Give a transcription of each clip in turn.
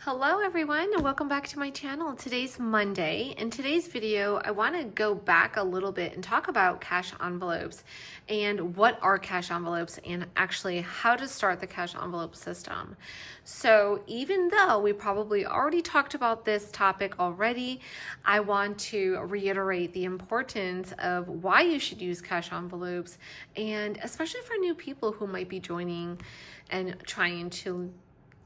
Hello everyone and welcome back to my channel. Today's Monday. In today's video, I want to go back a little bit and talk about cash envelopes and what are cash envelopes and actually how to start the cash envelope system. So even though we probably already talked about this topic already, I want to reiterate the importance of why you should use cash envelopes, and especially for new people who might be joining and trying to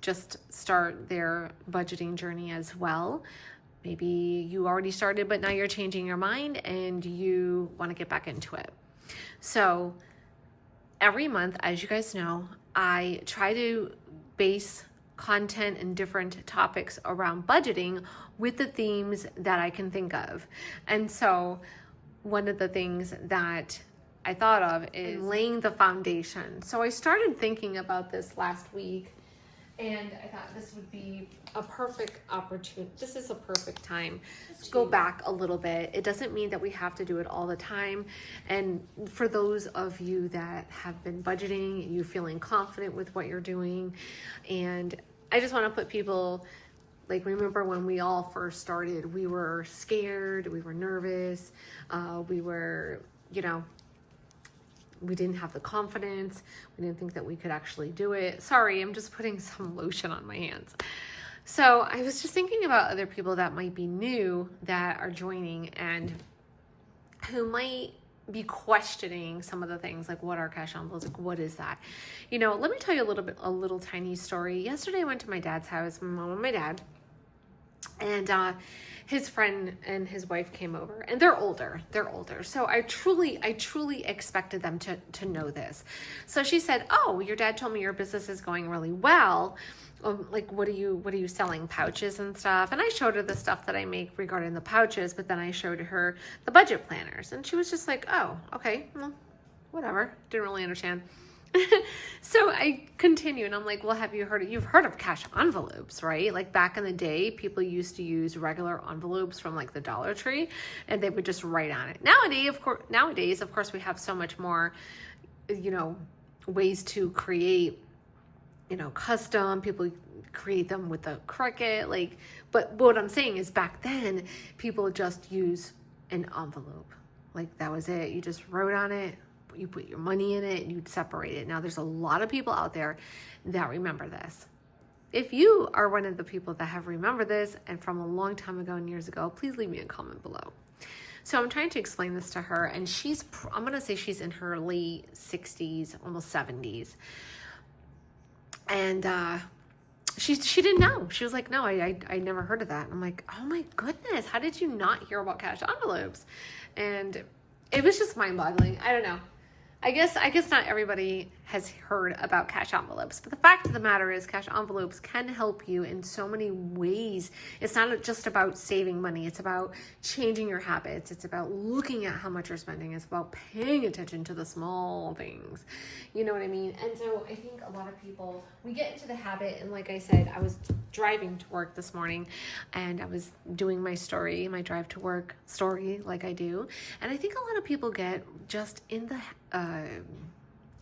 just start their budgeting journey as well. Maybe you already started, but now you're changing your mind and you want to get back into it. So every month, as you guys know, I try to base content and different topics around budgeting with the themes that I can think of. And so one of the things that I thought of is laying the foundation. So I started thinking about this last week, and I thought this would be a perfect opportunity. This is a perfect time to go back a little bit. It doesn't mean that we have to do it all the time. And for those of you that have been budgeting, you feeling confident with what you're doing. And I just want to put people, like, remember when we all first started, we were scared, we were nervous, we were, we didn't have the confidence. We didn't think that we could actually do it. Sorry, I'm just putting some lotion on my hands. So I was just thinking about other people that might be new that are joining and who might be questioning some of the things, like what are cash envelopes? Like, what is that? Let me tell you a little tiny story. Yesterday I went to my dad's house, my mom and my dad, and his friend and his wife came over, and they're older. So I truly expected them to know this. So she said, "Oh, your dad told me your business is going really well. Like, what are you selling, pouches and stuff?" And I showed her the stuff that I make regarding the pouches, but then I showed her the budget planners, and she was just like, "Oh, okay, well, whatever." Didn't really understand. So I continue and I'm like, well, you've heard of cash envelopes, right? Like back in the day, people used to use regular envelopes from like the Dollar Tree and they would just write on it. Nowadays, of course, we have so much more, ways to create, custom. People create them with the Cricut, but what I'm saying is back then, people just use an envelope. Like that was it. You just wrote on it. You put your money in it and you'd separate it. Now there's a lot of people out there that remember this. If you are one of the people that have remembered this and from a long time ago and years ago, please leave me a comment below. So I'm trying to explain this to her, and I'm going to say she's in her late 60s, almost 70s. And she didn't know. She was like, no, I never heard of that. And I'm like, oh my goodness, how did you not hear about cash envelopes? And it was just mind-boggling. I don't know. I guess not everybody has heard about cash envelopes, but the fact of the matter is cash envelopes can help you in so many ways. It's not just about saving money. It's about changing your habits. It's about looking at how much you're spending. It's about paying attention to the small things. You know what I mean? And so I think a lot of people, we get into the habit, and like I said, I was driving to work this morning and I was doing my drive to work story like I do. And I think a lot of people get just in the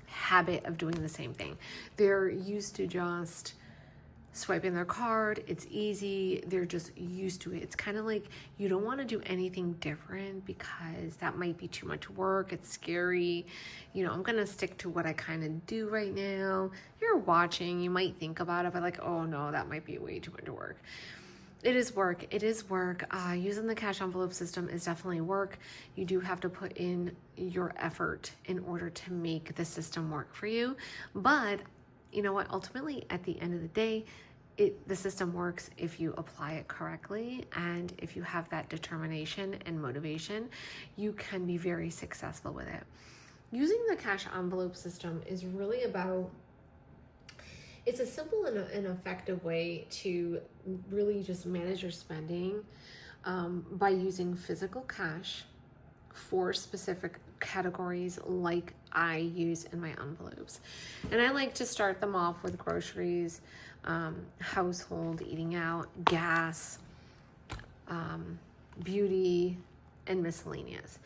habit of doing the same thing. They're used to just swiping their card. It's easy. They're just used to it. It's kind of like you don't want to do anything different because that might be too much work. It's scary. I'm going to stick to what I kind of do right now. You're watching. You might think about it, but like, oh no, that might be way too much work. It is work. Using the cash envelope system is definitely work. You do have to put in your effort in order to make the system work for you. But you know what? Ultimately, at the end of the day, the system works if you apply it correctly. And if you have that determination and motivation, you can be very successful with it. Using the cash envelope system is really about, it's a simple and effective way to really just manage your spending by using physical cash for specific categories like I use in my envelopes. And I like to start them off with groceries, household, eating out, gas, beauty, and miscellaneous.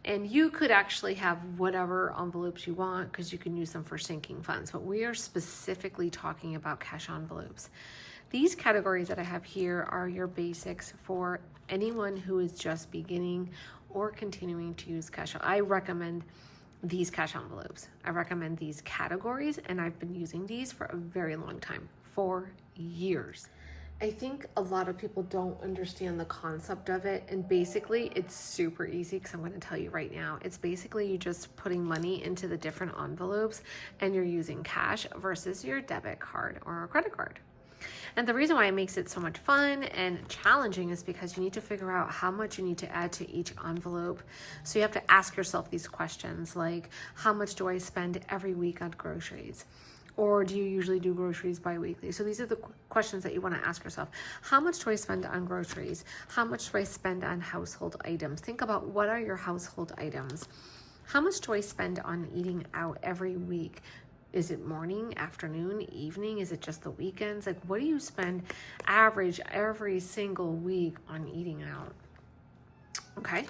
And you could actually have whatever envelopes you want because you can use them for sinking funds. But we are specifically talking about cash envelopes. These categories that I have here are your basics for anyone who is just beginning or continuing to use cash. I recommend these cash envelopes. I recommend these categories, and I've been using these for a very long time, for years. I think a lot of people don't understand the concept of it, and basically it's super easy because I'm going to tell you right now. It's basically you just putting money into the different envelopes and you're using cash versus your debit card or a credit card. And the reason why it makes it so much fun and challenging is because you need to figure out how much you need to add to each envelope. So you have to ask yourself these questions like, how much do I spend every week on groceries? Or do you usually do groceries bi-weekly? So these are the questions that you want to ask yourself. How much do I spend on groceries? How much do I spend on household items? Think about what are your household items? How much do I spend on eating out every week? Is it morning, afternoon, evening? Is it just the weekends? Like, what do you spend average every single week on eating out? Okay.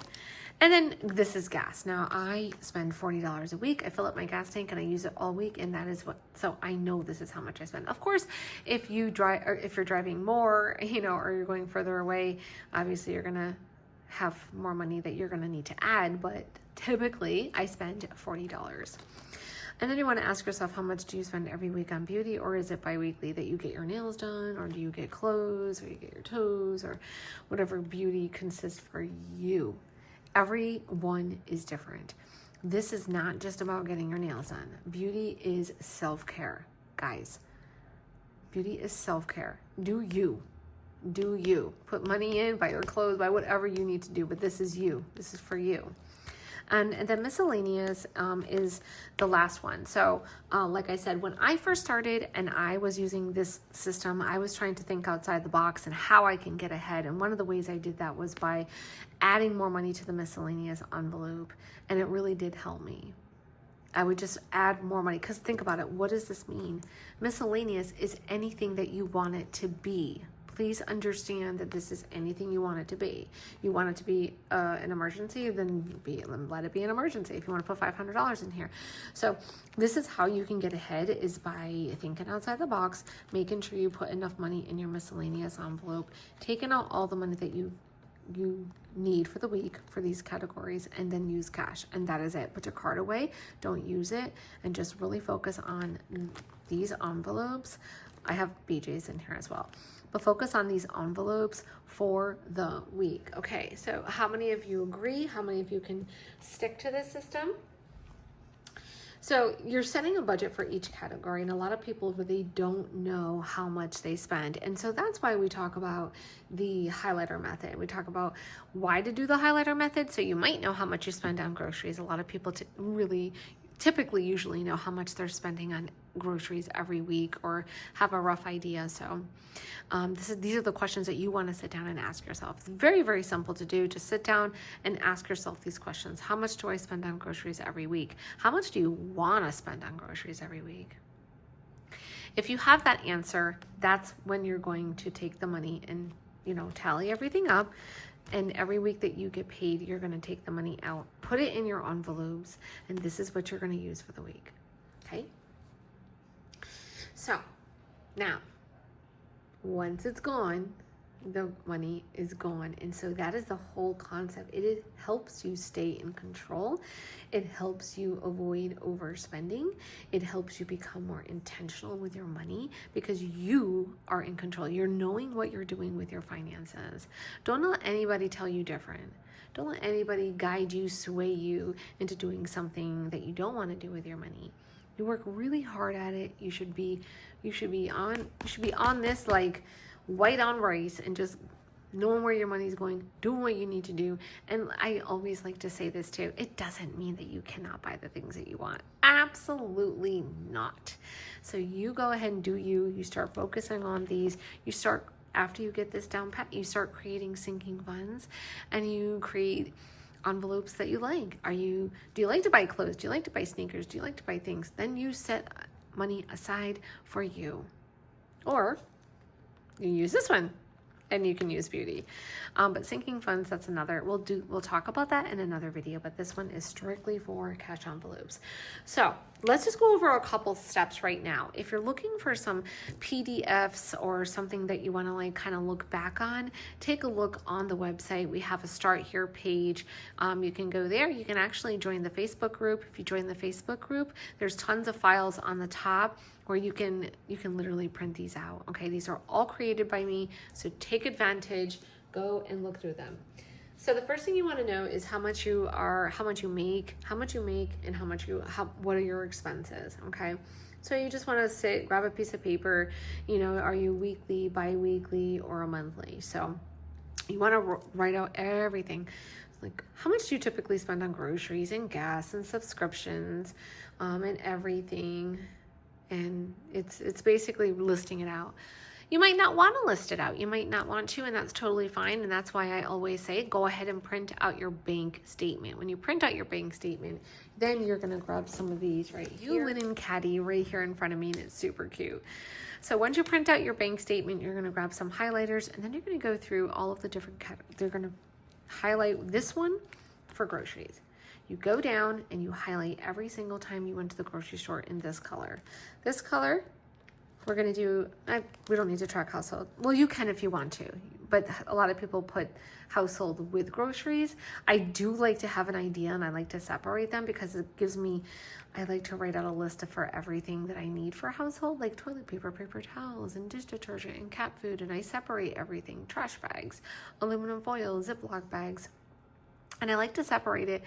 And then this is gas. Now I spend $40 a week. I fill up my gas tank and I use it all week. And that is what, so I know this is how much I spend. Of course, if you drive, or if you're driving more, or you're going further away, obviously you're going to have more money that you're going to need to add. But typically I spend $40. And then you want to ask yourself, how much do you spend every week on beauty, or is it bi-weekly that you get your nails done, or do you get clothes, or you get your toes, or whatever beauty consists for you. Every one is different. This is not just about getting your nails done. Beauty is self-care, guys. Beauty is self-care. Do you. Do you. Put money in, buy your clothes, buy whatever you need to do, but this is you. This is for you. And then miscellaneous is the last one. So like I said, when I first started and I was using this system, I was trying to think outside the box and how I can get ahead. And one of the ways I did that was by adding more money to the miscellaneous envelope. And it really did help me. I would just add more money, because think about it. What does this mean? Miscellaneous is anything that you want it to be. Please understand that this is anything you want it to be. You want it to be an emergency, then let it be an emergency. If you want to put $500 in here. So this is how you can get ahead, is by thinking outside the box, making sure you put enough money in your miscellaneous envelope, taking out all the money that you need for the week for these categories, and then use cash. And that is it. Put your card away, don't use it, and just really focus on these envelopes. I have BJ's in here as well. But focus on these envelopes for the week. Okay, so how many of you agree? How many of you can stick to this system? So you're setting a budget for each category, and a lot of people really don't know how much they spend. And so that's why we talk about the highlighter method. We talk about why to do the highlighter method. So you might know how much you spend on groceries. A lot of people typically usually know how much they're spending on groceries every week, or have a rough idea. So these are the questions that you want to sit down and ask yourself. It's very, very simple to do. Just sit down and ask yourself these questions. How much do I spend on groceries every week? How much do you want to spend on groceries every week? If you have that answer, that's when you're going to take the money and, tally everything up. And every week that you get paid, you're going to take the money out, put it in your envelopes, and this is what you're going to use for the week. Okay? So now, once it's gone, the money is gone. And so that is the whole concept. It helps you stay in control. It helps you avoid overspending. It helps you become more intentional with your money, because you are in control. You're knowing what you're doing with your finances. Don't let anybody tell you different. Don't let anybody guide you, sway you into doing something that you don't want to do with your money. You work really hard at it. You should be on this like white on rice, and just knowing where your money's going, doing what you need to do. And I always like to say this too. It doesn't mean that you cannot buy the things that you want. Absolutely not. So you go ahead and do you. You start focusing on these. You start, after you get this down pat, you start creating sinking funds, and you create envelopes that you like. Do you like to buy clothes? Do you like to buy sneakers? Do you like to buy things? Then you set money aside for you. Or you use this one. and you can use beauty. But sinking funds, that's another, we'll talk about that in another video, but this one is strictly for cash envelopes. So let's just go over a couple steps right now. If you're looking for some PDFs or something that you want to like kind of look back on, take a look on the website. We have a start here page. You can go there. You can actually join the Facebook group. If you join the Facebook group, there's tons of files on the top where you can literally print these out. Okay, these are all created by me, so take advantage. Go and look through them. So the first thing you want to know is how much you make, and what are your expenses. Okay, so you just want to grab a piece of paper. You know, are you weekly, bi-weekly, or a monthly? So you want to write out everything. Like, how much do you typically spend on groceries and gas and subscriptions, and everything? And it's basically listing it out. You might not want to list it out. You might not want to, and that's totally fine. And that's why I always say, go ahead and print out your bank statement. When you print out your bank statement, then you're going to grab some of these right here. Linen caddy right here in front of me, and it's super cute. So once you print out your bank statement, you're going to grab some highlighters, and then you're going to go through all of the different categories. They're going to highlight this one for groceries. You go down and you highlight every single time you went to the grocery store in this color. This color, we're going to do, we don't need to track household. Well, you can if you want to, but a lot of people put household with groceries. I do like to have an idea, and I like to separate them because it gives me, I like to write out a list for everything that I need for household, like toilet paper, paper towels, and dish detergent, and cat food, and I separate everything, trash bags, aluminum foil, Ziploc bags. And I like to separate it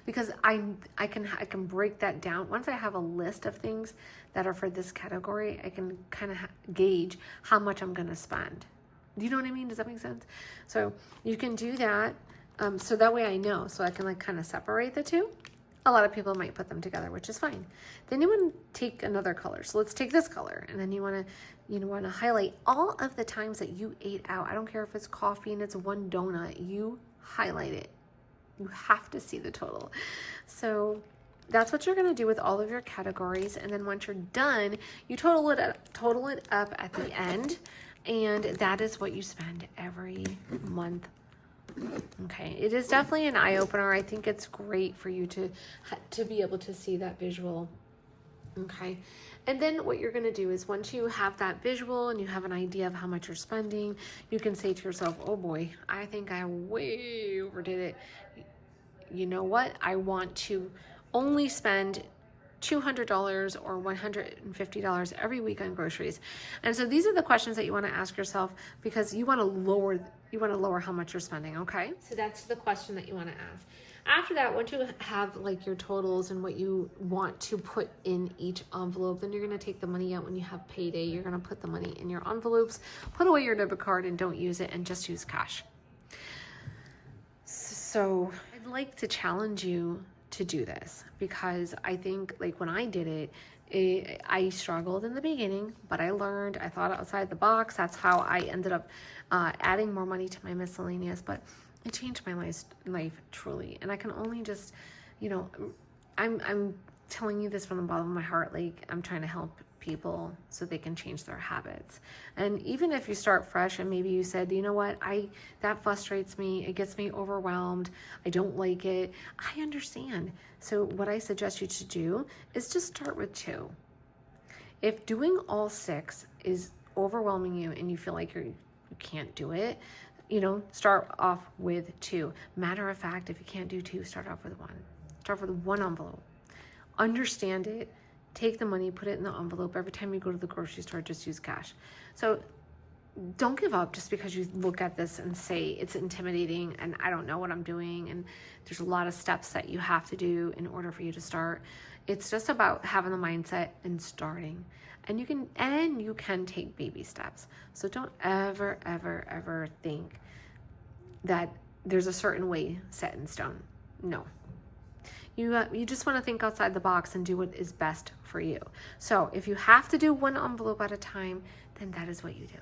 because I can break that down. Once I have a list of things that are for this category, I can kind of gauge how much I'm going to spend. Do you know what I mean? Does that make sense? So you can do that. So that way I know, so I can like kind of separate the two. A lot of people might put them together, which is fine. Then you want to take another color. So let's take this color, and then you want to highlight all of the times that you ate out. I don't care if it's coffee and it's one donut, you highlight it. You have to see the total. So that's what you're going to do with all of your categories. And then once you're done, you total it up at the end. And that is what you spend every month. Okay. It is definitely an eye opener. I think it's great for you to be able to see that visual. Okay. And then what you're going to do is once you have that visual and you have an idea of how much you're spending, you can say to yourself, oh boy, I think I way overdid it. You know what? I want to only spend $200 or $150 every week on groceries. And so these are the questions that you want to ask yourself because you want to lower how much you're spending. Okay. So that's the question that you want to ask. After that, once you have like your totals and what you want to put in each envelope, then you're going to take the money out when you have payday. You're going to put the money in your envelopes, put away your debit card and don't use it and just use cash. So I'd like to challenge you to do this because I think like when I did it, I struggled in the beginning, but I learned, I thought outside the box. That's how I ended up adding more money to my miscellaneous, but it changed my life truly. And I can only just, you know, I'm telling you this from the bottom of my heart. Like I'm trying to help people so they can change their habits. And even if you start fresh and maybe you said, you know what, that frustrates me, it gets me overwhelmed, I don't like it, I understand. So what I suggest you to do is just start with 2. If doing all 6 is overwhelming you and you feel like you can't do it, you know, start off with 2. Matter of fact, if you can't do 2, start off with 1. Start with 1 envelope. Understand it. Take the money, put it in the envelope. Every time you go to the grocery store, just use cash. So don't give up just because you look at this and say it's intimidating and I don't know what I'm doing. And there's a lot of steps that you have to do in order for you to start. It's just about having the mindset and starting. And you can take baby steps. So don't ever think that there's a certain way set in stone. No. You just want to think outside the box and do what is best for you. So if you have to do 1 envelope at a time, then that is what you do.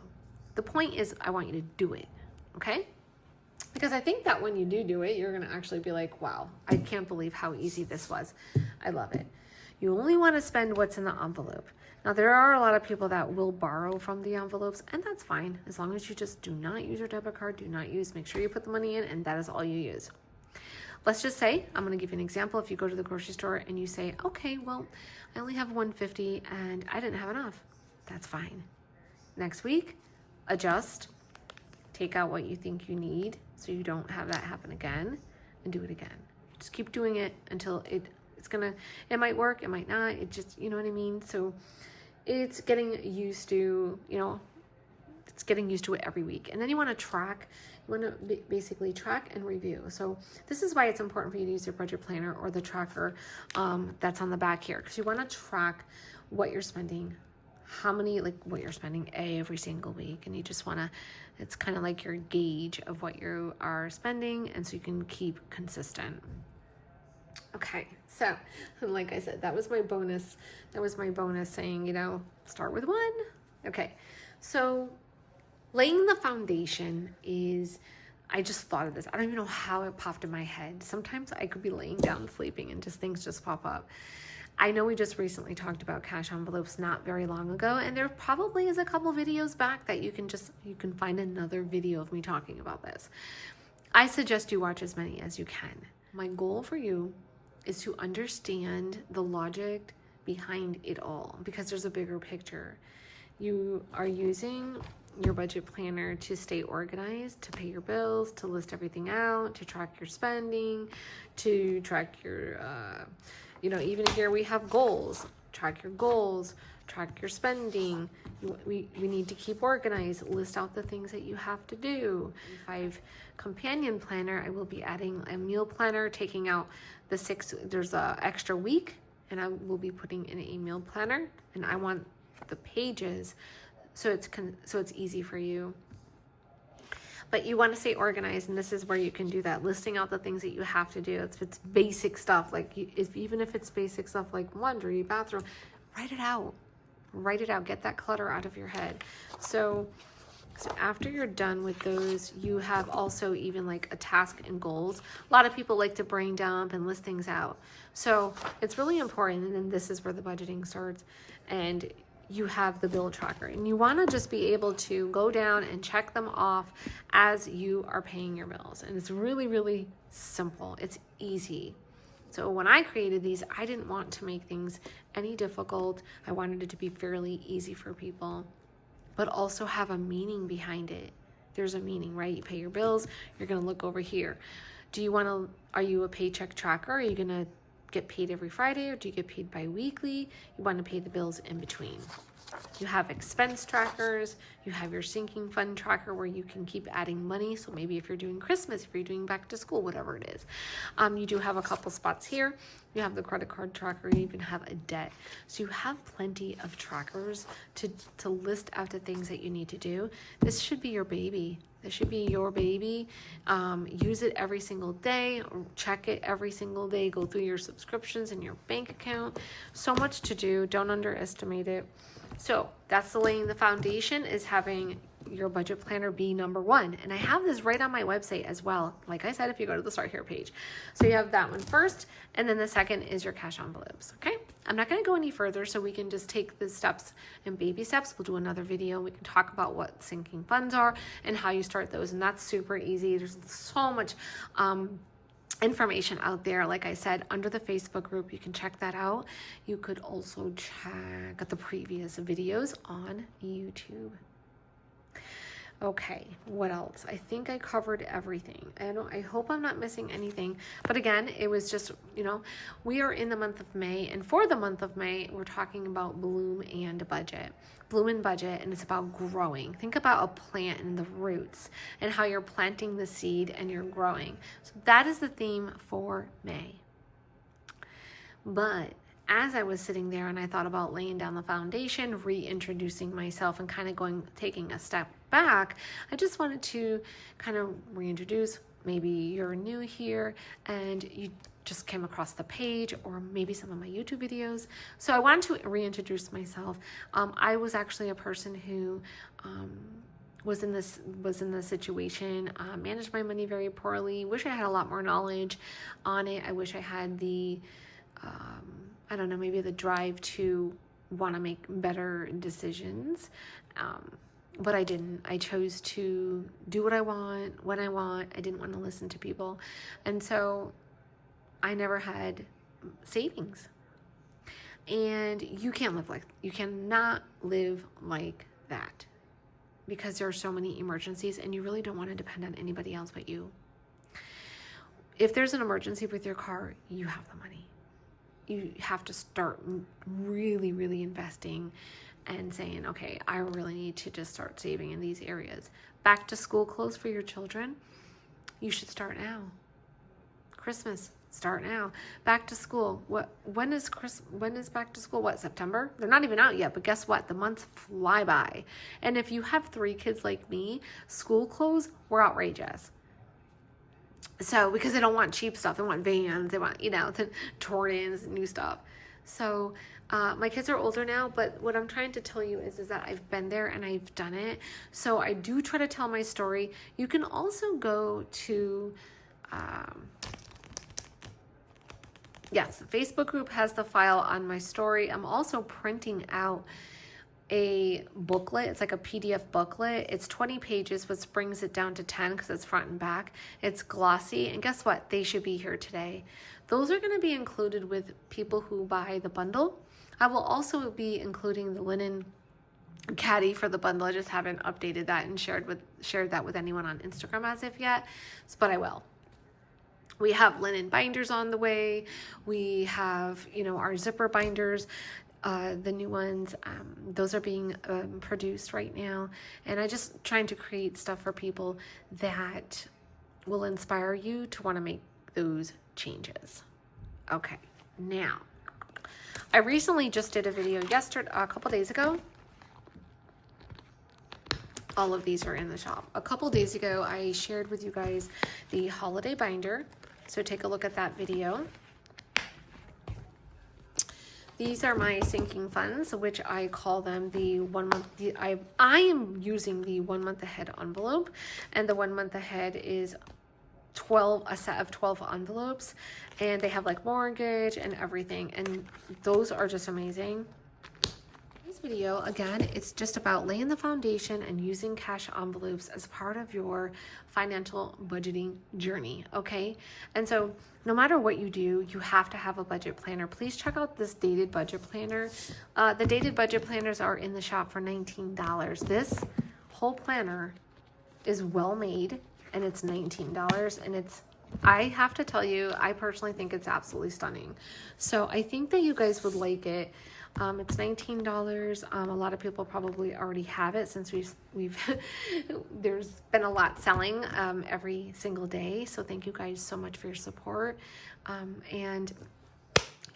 The point is I want you to do it, okay? Because I think that when you do it, you're going to actually be like, wow, I can't believe how easy this was. I love it. You only want to spend what's in the envelope. Now, there are a lot of people that will borrow from the envelopes, and that's fine. As long as you just do not use your debit card, make sure you put the money in, and that is all you use. Let's just say, I'm going to give you an example. If you go to the grocery store and you say, okay, well, I only have $150 and I didn't have enough. That's fine. Next week, adjust, take out what you think you need so you don't have that happen again, and do it again. Just keep doing it until it might work, it might not, it just, you know what I mean? So it's getting used to, it's getting used to it every week. And then you want to track, basically track and review. So this is why it's important for you to use your budget planner or the tracker that's on the back here, because you want to track what you're spending, what you're spending every single week. And you just want to, it's kind of like your gauge of what you are spending, and so you can keep consistent. Okay, so like I said, that was my bonus. That was my bonus saying, start with one. Okay, so laying the foundation is, I just thought of this. I don't even know how it popped in my head. Sometimes I could be laying down sleeping and things just pop up. I know we just recently talked about cash envelopes not very long ago, and there probably is a couple videos back that you can find another video of me talking about this. I suggest you watch as many as you can. My goal for you is to understand the logic behind it all, because there's a bigger picture. You are using your budget planner to stay organized, to pay your bills, to list everything out, to track your spending, to track your, even here we have goals. Track your goals, track your spending. We need to keep organized, list out the things that you have to do. 5 companion planner, I will be adding a meal planner, taking out the 6, there's a extra week, and I will be putting in a meal planner, and I want the pages so it's easy for you. But you want to stay organized, and this is where you can do that, listing out the things that you have to do. It's basic stuff, even if it's basic stuff like laundry, bathroom, write it out. Get that clutter out of your head. So after you're done with those, you have also even like a task and goals. A lot of people like to brain dump and list things out. So it's really important, and then this is where the budgeting starts, and you have the bill tracker, and you want to just be able to go down and check them off as you are paying your bills. And it's really, really simple. It's easy. So when I created these, I didn't want to make things any difficult. I wanted it to be fairly easy for people, but also have a meaning behind it. There's a meaning, right? You pay your bills, you're going to look over here. Are you a paycheck tracker? Are you going to get paid every Friday, or do you get paid bi-weekly? You want to pay the bills in between. You have expense trackers. You have your sinking fund tracker where you can keep adding money. So maybe if you're doing Christmas, if you're doing back to school, whatever it is. You do have a couple spots here. You have the credit card tracker. You even have a debt. So you have plenty of trackers to list out the things that you need to do. This should be your baby. This should be your baby. Use it every single day. Check it every single day. Go through your subscriptions and your bank account. So much to do. Don't underestimate it. So that's laying the foundation, is having your budget planner be number 1. And I have this right on my website as well. Like I said, if you go to the Start Here page. So you have that one first, and then the second is your cash envelopes, okay? I'm not gonna go any further, so we can just take the steps and baby steps. We'll do another video. We can talk about what sinking funds are and how you start those, and that's super easy. There's so much information out there. Like I said, under the Facebook group, you can check that out. You could also check the previous videos on YouTube. Okay, what else? I think I covered everything. I hope I'm not missing anything. But again, it was just, we are in the month of May, and for the month of May, we're talking about bloom and budget. Bloom and budget, and it's about growing. Think about a plant and the roots and how you're planting the seed and you're growing. So that is the theme for May. But as I was sitting there and I thought about laying down the foundation, reintroducing myself, and kind of taking a step back, I just wanted to kind of reintroduce. Maybe you're new here and you just came across the page, or maybe some of my YouTube videos. So I wanted to reintroduce myself. I was actually a person who was in this situation, managed my money very poorly. Wish I had a lot more knowledge on it. I wish I had the maybe the drive to want to make better decisions. But I didn't. I chose to do what I want, when I want. I didn't want to listen to people. And so I never had savings. And you cannot live like that, because there are so many emergencies and you really don't want to depend on anybody else but you. If there's an emergency with your car, you have the money. You have to start really, really investing and saying, okay, I really need to just start saving in these areas. Back to school clothes for your children, you should start now. Christmas, start now. Back to school. When is back to school? What, September? They're not even out yet, but guess what? The months fly by. And if you have 3 kids like me, school clothes were outrageous. So, because they don't want cheap stuff, they want Vans, they want, the Jordans, new stuff. So, my kids are older now, but what I'm trying to tell you is that I've been there and I've done it. So I do try to tell my story. You can also go to, yes, the Facebook group has the file on my story. I'm also printing out a booklet. It's like a PDF booklet. It's 20 pages, which brings it down to 10 because it's front and back. It's glossy. And guess what? They should be here today. Those are going to be included with people who buy the bundle. I will also be including the linen caddy for the bundle. I just haven't updated that and shared that with anyone on Instagram as of yet, but I will. We have linen binders on the way. We have, our zipper binders, the new ones. Those are being produced right now. And I just trying to create stuff for people that will inspire you to want to make those changes. Okay, now, I recently just did a video a couple days ago. All of these are in the shop. A couple days ago, I shared with you guys the holiday binder. So take a look at that video. These are my sinking funds, which I call them the 1 month. I am using the 1 month ahead envelope, and the 1 month ahead is a set of 12 envelopes, and they have like mortgage and everything, and those are just amazing. This video, again, it's just about laying the foundation and using cash envelopes as part of your financial budgeting journey, okay? And so no matter what you do, you have to have a budget planner. Please check out this dated budget planner. The dated budget planners are in the shop for $19. This whole planner is well made, and it's $19, and I have to tell you, I personally think it's absolutely stunning. So I think that you guys would like it. It's $19. A lot of people probably already have it since we've there's been a lot selling every single day. So thank you guys so much for your support. And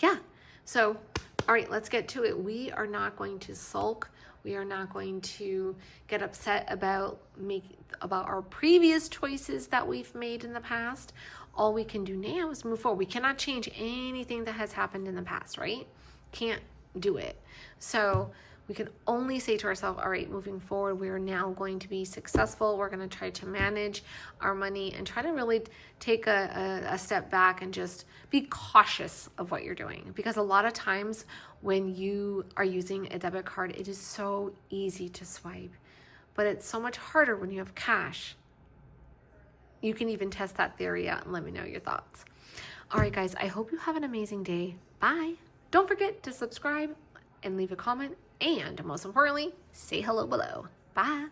yeah, so all right, let's get to it. We are not going to sulk. We are not going to get upset about our previous choices that we've made in the past. All we can do now is move forward. We cannot change anything that has happened in the past, right? Can't do it. So we can only say to ourselves, all right, moving forward, we are now going to be successful. We're going to try to manage our money and try to really take a step back and just be cautious of what you're doing. Because a lot of times when you are using a debit card, it is so easy to swipe, but it's so much harder when you have cash. You can even test that theory out and let me know your thoughts. All right, guys, I hope you have an amazing day. Bye. Don't forget to subscribe and leave a comment. And most importantly, say hello below. Bye.